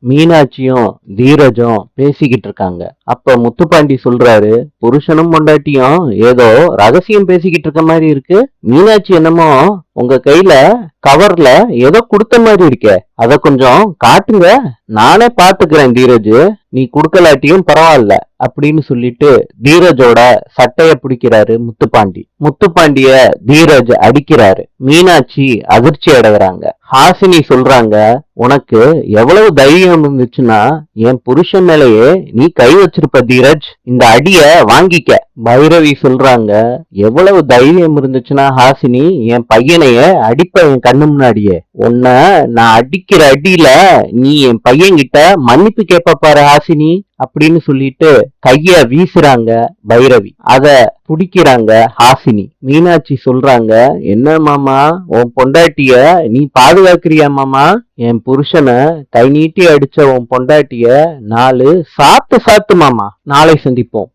மீனாட்சியும் தீரஜும் பேசிக்கிட்டு இருக்காங்க. அப்ப முத்துப்பாண்டி சொல்றாரு, புருஷனும் பொண்டாட்டியும் ஏதோ ரகசியம் பேசிக்கிட்டு இருக்க மாதிரி இருக்கு. மீனாட்சி என்னமோ உங்க கையில கவர்ல ஏதோ கொடுத்த மாதிரி இருக்கே, அத கொஞ்சம் காட்டுங்க, நானே பாத்துக்கிறேன் தீரஜ், நீ குடுக்கலாட்டியும் பரவாயில்ல அப்படின்னு சொல்லிட்டு தீரஜோட சட்டைய பிடிக்கிறாரு முத்துப்பாண்டி. முத்துப்பாண்டிய தீரஜ் அடிக்கிறாரு. மீனாட்சி அதிர்ச்சி அடைகிறாங்க. ஹாசினி சொல்றாங்க, உனக்கு எவ்வளவு தைரியம் இருந்துச்சுன்னா என் புருஷன் மேலேயே நீ கை வச்சிருப்ப தீரஜ், இந்த அடிய வாங்கிக்க. பைரவி சொல்றாங்க, எவ்வளவு தைரியம் இருந்துச்சுன்னா ஹாசினி என் பையனைய அடிப்ப என் கண்ணு முன்னாடியே, உன்ன நான் அடிக்கிற அடியில நீ என் பையன் கிட்ட மன்னிப்பு கேப்ப பாரு ஹாசினி அப்படின்னு சொல்லிட்டு கைய வீசுறாங்க பைரவி. அத புடிக்கிறாங்க ஹாசினி. மீனாட்சி சொல்றாங்க, என்ன மாமா உன் பொண்டாட்டிய நீ பாதுகாக்கிறியா மாமா? என் புருஷனை கை நீட்டி அடிச்ச உன் பொண்டாட்டிய 4 சாத்து சாத்து மாமா. நாளை சந்திப்போம்.